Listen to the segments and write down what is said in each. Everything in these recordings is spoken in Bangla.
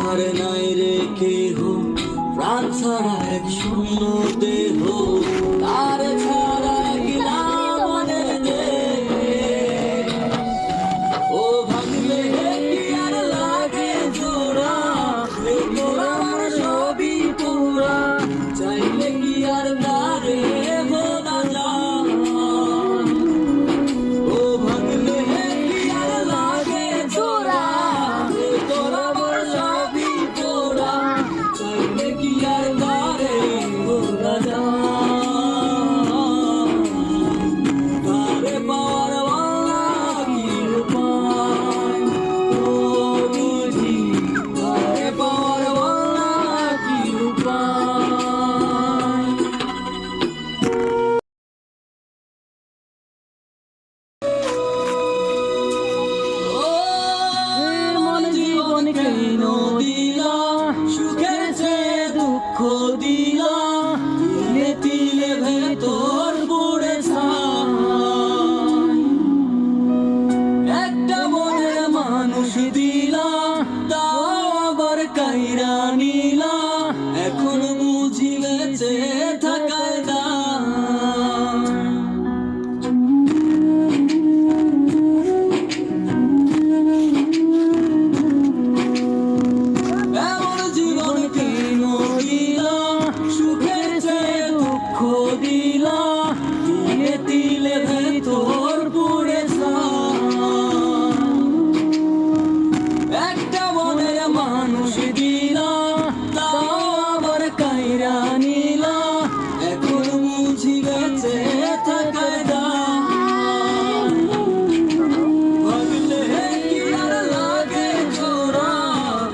আর নাই রে কেহ, প্রাণ ছাড়া এক শূন্য দেহ, তার ছাড়া গেলাম মনের দেশ। ও ভাঙলে কি আর লাগে জোড়া, এ তোরা আমার সবই পুরা, চাইলে কি আর তারে ভোলা যায়। ও ভাঙলে কি আর লাগে জোড়া, এ তোরা আমার সবই পুরা, চাইলে কি আর তারে ভোলা যায়। তারে পাওয়ার ওয়ালা কি উপায়, ও বুঝি তারে পাওয়ার ওয়ালা কি উপায়। ও মন জীবন কেন দিলা, সুখের চেয়ে দুঃখ দিলা, তিলে তিলে ভেতর পুড়ে ছাই। একটা মনের মানুষ দিলা, তাও আবার কাইরা নিলা, এখন বুঝি বেঁচে থাকায় দায়। এমন জীবন কেন দিলা, সুখের চেয়ে দুঃখ দিলা, তিলে তিলে ভেতর পুড়ে ছাই। একটা মনের মানুষ দিলা, তাও আবার কাইরা নিলা, এখন বুঝি বেঁচে থাকায় দায়। ভাবলে কি আর লাগে জোড়া,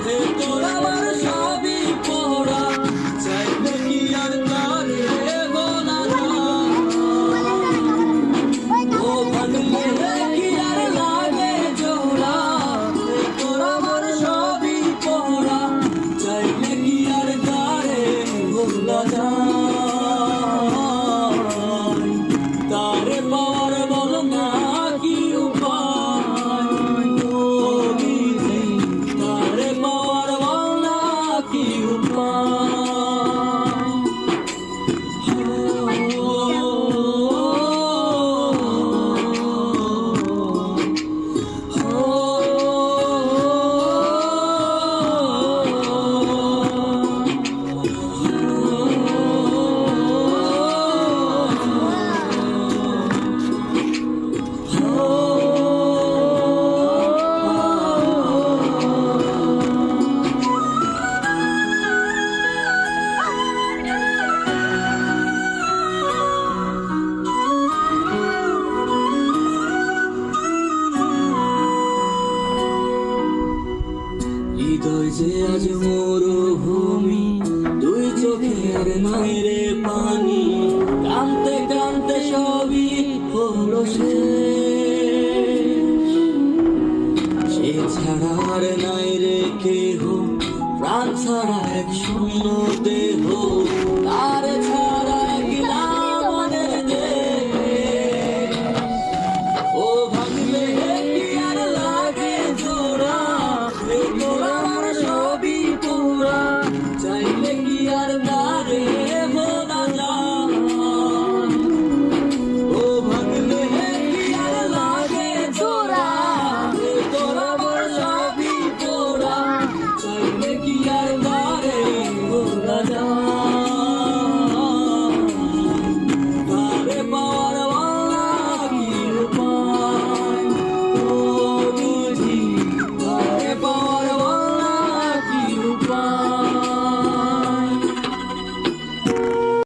ভেতর আমার সবই পোড়া, চাইলে কি আর তারে বলা যায়। ও ভাবলে কি আর লাগে জোড়া, ভেতর আমার সবই পোড়া, চাইলে কি আর তারে বলা যায়। তারে পাওয়ার বল না কি উপায়, ও বিধি তারে পাওয়ার বল না কি উপায়। হৃদয় যে আজ মরুভূমি, দুই চোখের নাই রে পানি, কানতে কানতে সবই হলো শেষ। সে ছাড়া আর নাই রে কেহ, প্রাণ ছাড়া এক শূন্য দেহ, তার ছাড়া